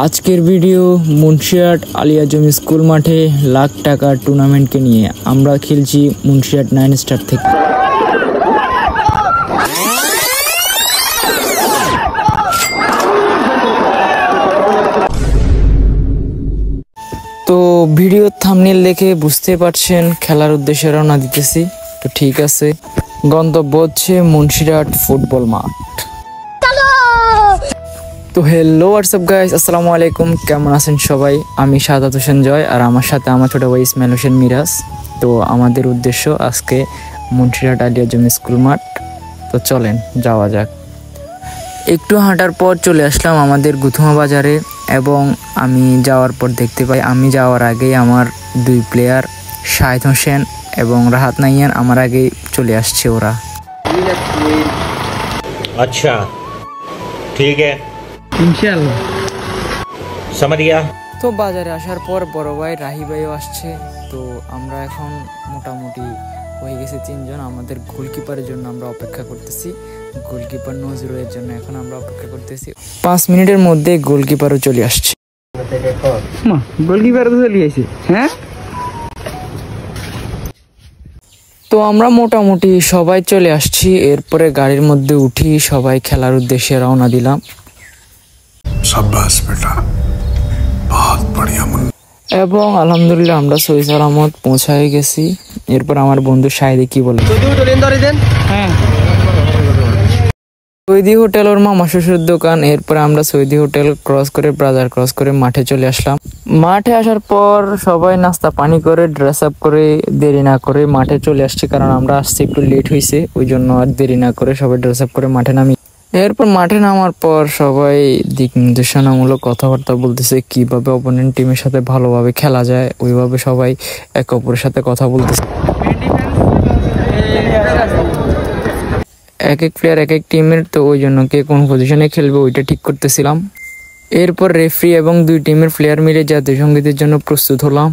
আজকের video Munshirhat আলিয়াজম school মাঠে লাখ টাকার টুর্নামেন্টকে নিয়ে। আমরা খেলছি মুন্সিরহাট 9 স্টার থেকে। তো ভিডিওর থাম্বনেল দেখে বুঝতে পারছেন খেলার উদ্দেশ্যে রওনা দিতেছি। তো ঠিক আছে, গন্তব্য হচ্ছে মুন্সিরহাট ফুটবল মাঠ। তো হ্যালো হোয়াটসঅ্যাপ গাইস, আসসালামু আলাইকুম। কেমন আছেন সবাই? আমি সাদাত হোসেন জয়, আর আমার সাথে আমার ছোট ভাই ইসমাইল হোসেন মিরাজ। তো আমাদের উদ্দেশ্য আজকে মুন্সিরহাট আলিয়াজম স্কুল মাঠ। তো চলেন যাওয়া যাক। একটু হাঁটার পর চলে আসলাম আমাদের গুথুমা বাজারে, এবং আমি যাওয়ার পর দেখতে পাই আমি যাওয়ার আগেই আমার দুই প্লেয়ার শাহিদ হোসেন এবং রাহাত নাইয়ান আমার আগেই চলে আসছে। ওরা अच्छा ठीक है ইনশাআল্লাহ समझ गया। তো বাজারে আসার পর বড় ভাই রাহি ভাইও আসছে। তো আমরা এখন মোটামুটি হয়ে গেছে 3 জন। আমাদের গোলকিপারের জন্য আমরা অপেক্ষা করতেছি। গোলকিপার নজরুলের জন্য এখন আমরা অপেক্ষা করতেছি। 5 মিনিটের মধ্যে গোলকিপারও চলে আসছে। গোলকিপার তো চলে আসছে। হ্যাঁ, তো আমরা মোটামুটি সবাই চলে আসছি। এরপরে গাড়ির মধ্যে উঠি, সবাই খেলার উদ্দেশ্যে রওনা দিলাম। এবং আলহামদুলিল্লাহ আমরা সহি সালামত পৌঁছায় গেছি। এরপর আমার বন্ধু শাহিদে কি বলে, সৌদি হোটেল ওর মামা শ্বশুর দোকান। এরপর আমরা সৌদি হোটেল ক্রস করে বাজার ক্রস করে মাঠে চলে আসলাম। মাঠে আসার পর সবাই নাস্তা পানি করে ড্রেস আপ করে দেরি না করে মাঠে চলে আসছি, কারণ আমরা আসছি একটু লেট হয়েছে, ওই জন্য আর দেরি না করে সবাই ড্রেস আপ করে মাঠে নামি। এরপর মাঠে নামার পর সবাই দিক নির্দেশনামূলক কথাবার্তা বলতেছে, কিভাবে অপোনেন্ট টিমের সাথে ভালোভাবে খেলা যায়, ওইভাবে সবাই একে অপরের সাথে কথা বলতেছে। এক এক প্লেয়ার এক এক টিমের, তো ওই জন্য কে কোন পজিশনে খেলবে ওইটা ঠিক করতেছিলাম। এরপর রেফারি এবং 2 টিমের প্লেয়ার মিলে জাতীয় সঙ্গীতের জন্য প্রস্তুত হলাম।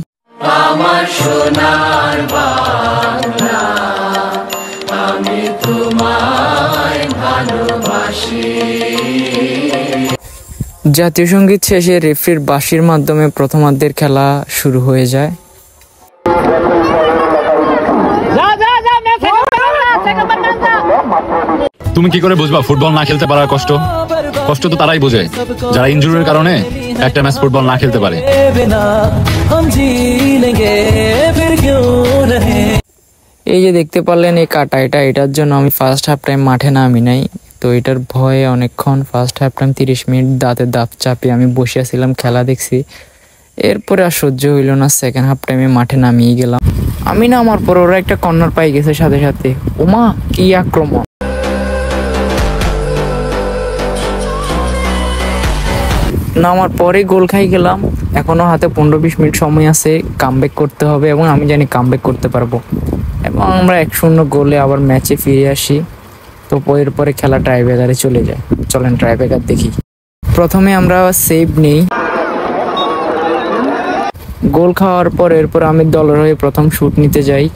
আমার সোনার বাংলা, আমি তোমায় ভালোবাসি। জাতীয় সঙ্গীত শেষে রেফারির বাঁশির মাধ্যমে প্রথমার্ধের খেলা শুরু হয়ে যায়। তুমি কি করে বুঝবা ফুটবল না খেলতে পারার কষ্ট? কষ্ট তো তারাই বোঝে যারা ইনজুরির কারণে একটা ম্যাচ ফুটবল না খেলতে পারে। এই যে দেখতে পারলেন এই কাটা, এটার জন্য আমি ফার্স্ট হাফ টাইম মাঠে নামি নাই। তো এটার ভয়ে অনেকক্ষণ ফার্স্ট হাফ টাইম 30 মিনিট দাঁতে দাঁত চাপিয়ে আমি বসে আছিলাম, খেলা দেখছি। এরপরে আর সহ্য হইল না, সেকেন্ড হাফ টাইমে মাঠে নামিয়ে গেলাম। আমি নামার পর ওরা একটা কর্নার পাই গেছে সাথে সাথে। ওমা কি আক্রমণ! নামার পরে গোল খাই গেলাম। এখনো হাতে 15-20 মিনিট সময় আছে, কামব্যাক করতে হবে, এবং আমি জানি কামব্যাক করতে পারবো। এবং আমরা 1-0 গোলে আবার ম্যাচে ফিরে আসি। তো এরপরে খেলা ট্রাইব্রেকারে চলে যায়। চলেন ট্রাইব্রেকার দেখি। প্রথমে আমরা সেভ নেই, গোল খাওয়ার পর এরপর আমি দলের হয়ে প্রথম শুট নিতে যাই।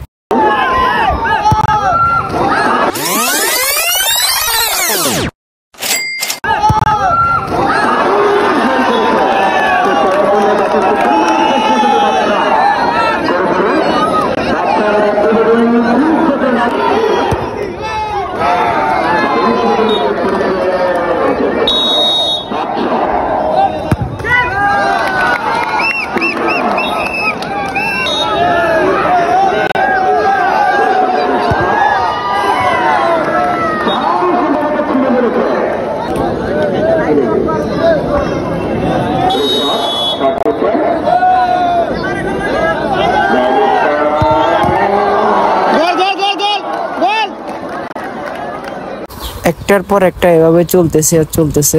একটার পর একটা এভাবে চলতেছে আর চলতেছে।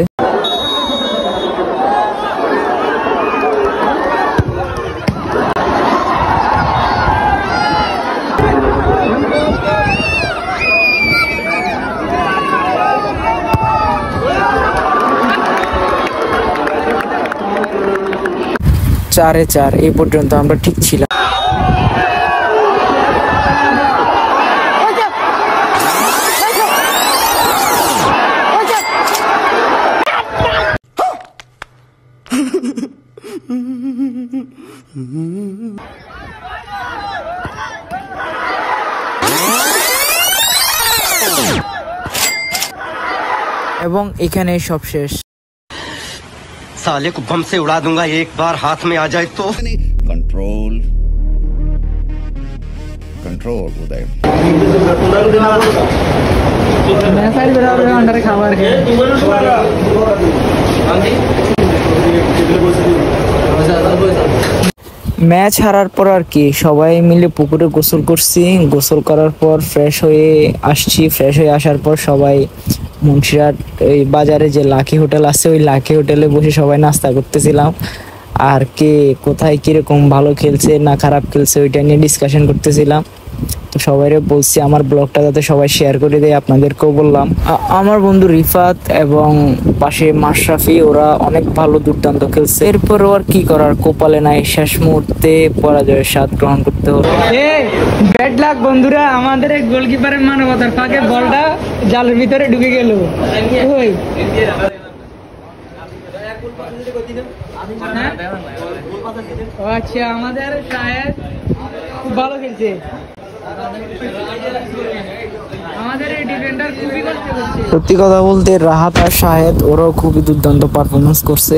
চারে 4 এই পর্যন্ত আমরা ঠিক ছিলাম। এবং এখানে সব শেষ। साले को बम से उड़ा दूंगा एक बार हाथ में आ जाए तो। कंट्रोल कंट्रोल उदय ম্যাচ হারার পর আর কি সবাই মিলে পুকুরে গোসল করছি। গোসল করার পর ফ্রেশ হয়ে আসছি। ফ্রেশ হয়ে আসার পর সবাই মুন্সিরহাট এই বাজারে যে লাকি হোটেল আছে ওই লাকি হোটেলে বসে সবাই নাস্তা করতেছিলাম। আর কে কোথায় কিরকম ভালো খেলছে না খারাপ খেলছে ওইটা নিয়ে ডিসকাশন করতেছিলাম। তো সবাইরে বলছি আমার ব্লগটা যাতে সবাই শেয়ার করে দেয়, আপনাদেরকেও বললাম। আমার বন্ধু রিফাত এবং পাশে মাশরাফি ওরা অনেক ভালো দুর্দান্ত খেলছে। এরপরও আর কি করার, কোপালে নাই, শেষ মুহূর্তে পরাজয়ের স্বাদ গ্রহণ করতে হলো। ব্যাড লাক বন্ধুরা, আমাদের গোলকিপারের মানবতার ফাঁকে বলটা জালের ভিতরে ঢুকে গেল। আচ্ছা, আমাদের শাহেদ খুব ভালো খেলছে। সত্যি কথা বলতে রাহাত আর শাহেদ ওরাও খুবই দুর্দান্ত পারফরমেন্স করছে,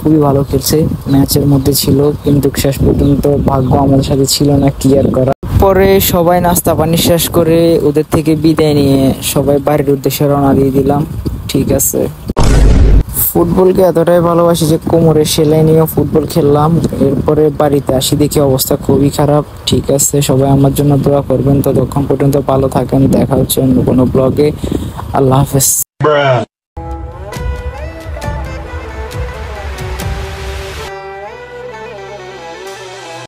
খুবই ভালো খেলছে। ম্যাচের মধ্যে ছিল কিন্তু শেষ পর্যন্ত ভাগ্য আমাদের সাথে ছিল না ক্লিয়ার করা। পরে সবাই নাস্তা পানি শেষ করে ওদের থেকে বিদায় নিয়ে সবাই বাড়ির উদ্দেশ্যে রওনা দিয়ে দিলাম। ঠিক আছে, ফুটবলকে এতটাই ভালোবাসি যে কোমরে সেলাই নিয়ে ফুটবল খেললাম। এরপরে বাড়িতে আসি, দেখি অবস্থা খুবই খারাপ। ঠিক আছে, সবাই আমার জন্য দোয়া করবেন। ততক্ষণ পর্যন্ত ভালো থাকেন, দেখা হচ্ছে অন্য কোনো ব্লগে। আল্লাহ হাফেজ।